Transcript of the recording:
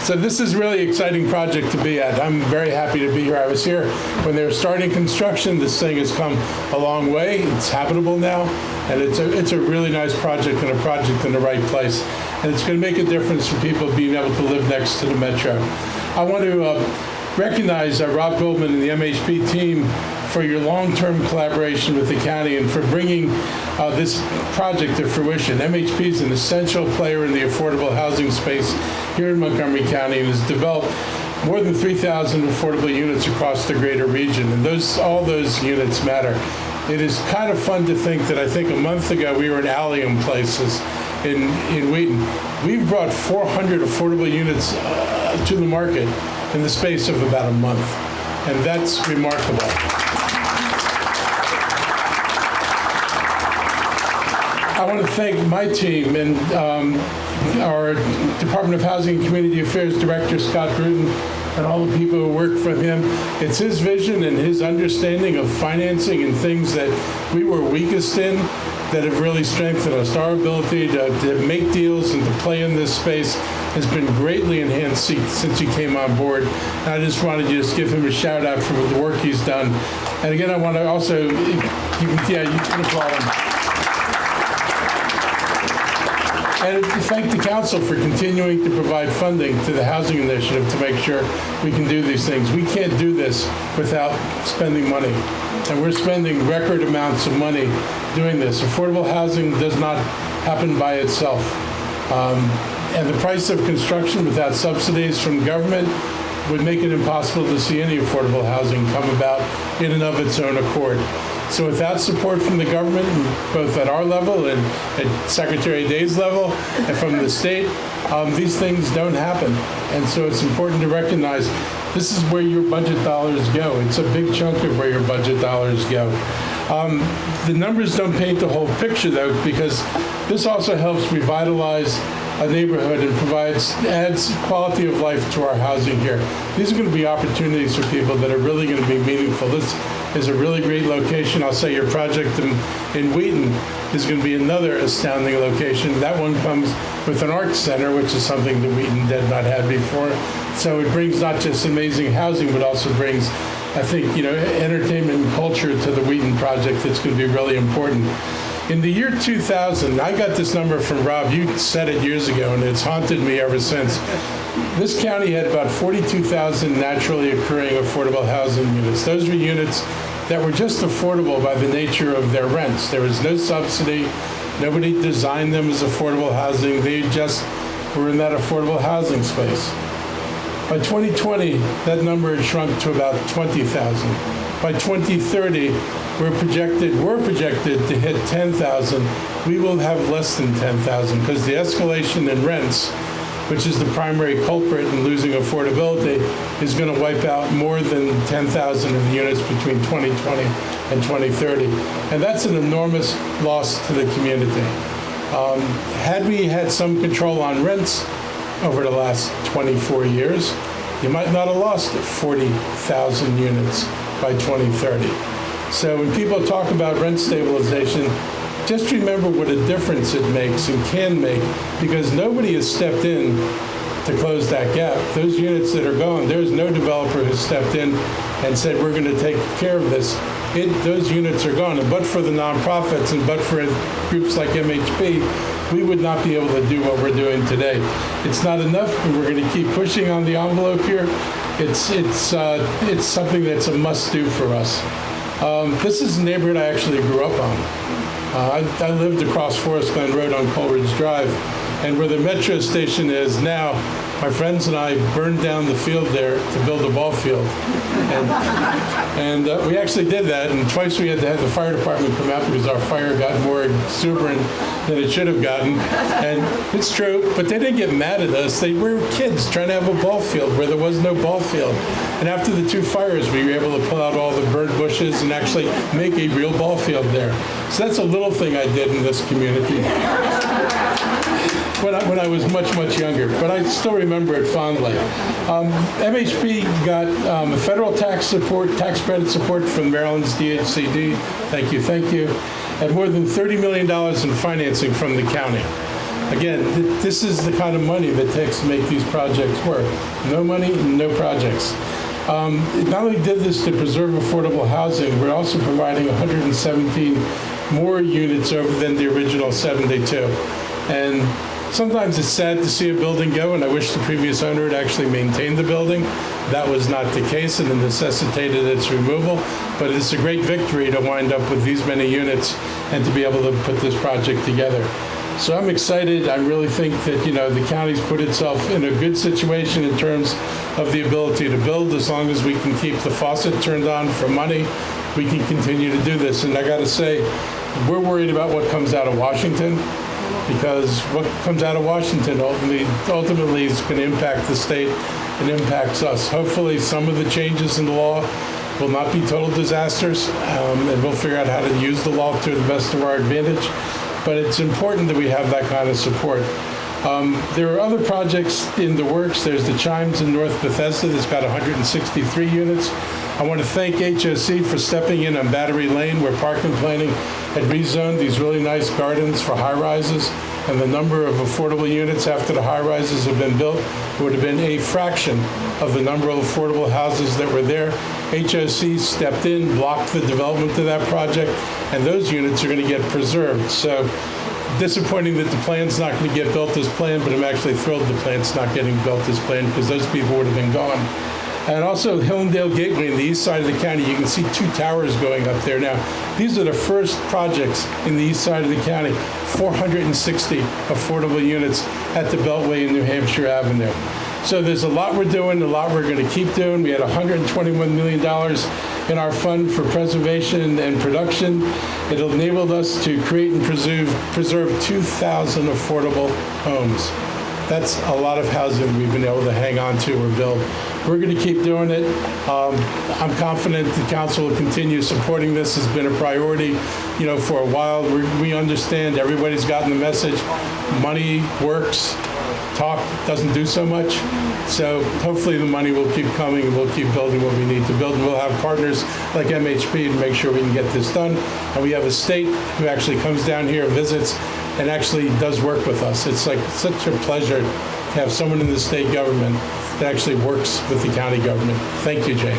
So this is really exciting project to be at. I'm very happy to be here. I was here when they were starting construction. This thing has come a long way. It's habitable now, and it's a really nice project and a project in the right place. And it's going to make a difference for people being able to live next to the Metro. I want to recognize Rob Goldman and the MHP team for your long-term collaboration with the county and for bringing this project to fruition. MHP is an essential player in the affordable housing space here in Montgomery County and has developed more than 3,000 affordable units across the greater region, and all those units matter. It is kind of fun to think that I think a month ago we were in Allium Places in Wheaton. We've brought 400 affordable units to the market in the space of about a month, and that's remarkable. I want to thank my team and our Department of Housing and Community Affairs Director, Scott Bruton, and all the people who work for him. It's his vision and his understanding of financing and things that we were weakest in that have really strengthened us. Our ability to make deals and to play in this space has been greatly enhanced since he came on board. And I just wanted to just give him a shout out for the work he's done. And again, I want to also, you can applaud him. And thank the council for continuing to provide funding to the housing initiative to make sure we can do these things. We can't do this without spending money. And we're spending record amounts of money doing this. Affordable housing does not happen by itself. And the price of construction without subsidies from government would make it impossible to see any affordable housing come about in and of its own accord. So without support from the government, both at our level and at Secretary Day's level and from the state, these things don't happen. And so it's important to recognize this is where your budget dollars go. It's a big chunk of where your budget dollars go. The numbers don't paint the whole picture, though, because this also helps revitalize a neighborhood and adds quality of life to our housing here. These are going to be opportunities for people that are really going to be meaningful. This is a really great location. I'll say your project in Wheaton is going to be another astounding location. That one comes with an art center, which is something that Wheaton did not have before. So it brings not just amazing housing, but also brings, I think, entertainment and culture to the Wheaton project that's going to be really important. In the year 2000, I got this number from Rob. You said it years ago, and it's haunted me ever since. This county had about 42,000 naturally occurring affordable housing units. Those were units that were just affordable by the nature of their rents. There was no subsidy. Nobody designed them as affordable housing. They just were in that affordable housing space. By 2020, that number had shrunk to about 20,000. By 2030, we're projected to hit 10,000. We will have less than 10,000 because the escalation in rents, which is the primary culprit in losing affordability, is going to wipe out more than 10,000 of the units between 2020 and 2030. And that's an enormous loss to the community. Had we had some control on rents over the last 24 years, you might not have lost 40,000 units by 2030. So when people talk about rent stabilization, just remember what a difference it makes and can make, because nobody has stepped in to close that gap. Those units that are gone, there's no developer who stepped in and said, we're going to take care of this. Those units are gone. And but for the nonprofits and but for groups like MHP, we would not be able to do what we're doing today. It's not enough, and we're going to keep pushing on the envelope here. It's something that's a must-do for us. This is a neighborhood I actually grew up on. I lived across Forest Glen Road on Coleridge Drive, and where the metro station is now, my friends and I burned down the field there to build a ball field. And we actually did that, and twice we had to have the fire department come out because our fire got more exuberant than it should have gotten. And it's true, but they didn't get mad at us. We were kids trying to have a ball field where there was no ball field. And after the two fires, we were able to pull out all the burnt bushes and actually make a real ball field there. So that's a little thing I did in this community when I was much, much younger, but I still remember it fondly. MHP got federal tax credit support from Maryland's DHCD, thank you, and more than $30 million in financing from the county. Again, this is the kind of money that it takes to make these projects work. No money, no projects. It not only did this to preserve affordable housing, we're also providing 117 more units over than the original 72. And sometimes it's sad to see a building go, and I wish the previous owner had actually maintained the building. That was not the case, and it necessitated its removal. But it's a great victory to wind up with these many units and to be able to put this project together. So I'm excited. I really think that, the county's put itself in a good situation in terms of the ability to build. As long as we can keep the faucet turned on for money, we can continue to do this. And I got to say, we're worried about what comes out of Washington, because what comes out of Washington ultimately is going to impact the state and impacts us. Hopefully, some of the changes in the law will not be total disasters, and we'll figure out how to use the law to the best of our advantage. But it's important that we have that kind of support. There are other projects in the works. There's the Chimes in North Bethesda that's got 163 units. I want to thank HOC for stepping in on Battery Lane, where Park and Planning had rezoned these really nice gardens for high-rises, and the number of affordable units after the high-rises have been built would have been a fraction of the number of affordable houses that were there. HOC stepped in, blocked the development of that project, and those units are going to get preserved. So disappointing that the plan's not going to get built as planned, but I'm actually thrilled the plant's not getting built as planned, because those people would have been gone. And also Hillendale Gateway in the east side of the county, you can see 2 towers going up there now. These are the first projects in the east side of the county, 460 affordable units at the Beltway in New Hampshire Avenue. So there's a lot we're doing, a lot we're going to keep doing. We had $121 million in our fund for preservation and production. It enabled us to create and preserve 2,000 affordable homes. That's a lot of housing we've been able to hang on to or build. We're going to keep doing it. I'm confident the council will continue supporting this. It's been a priority, for a while. We understand, everybody's gotten the message. Money works. Talk doesn't do so much. So hopefully the money will keep coming, and we'll keep building what we need to build. And we'll have partners like MHP to make sure we can get this done. And we have a state who actually comes down here, visits, and actually does work with us. It's like such a pleasure to have someone in the state government that actually works with the county government. Thank you, Jake.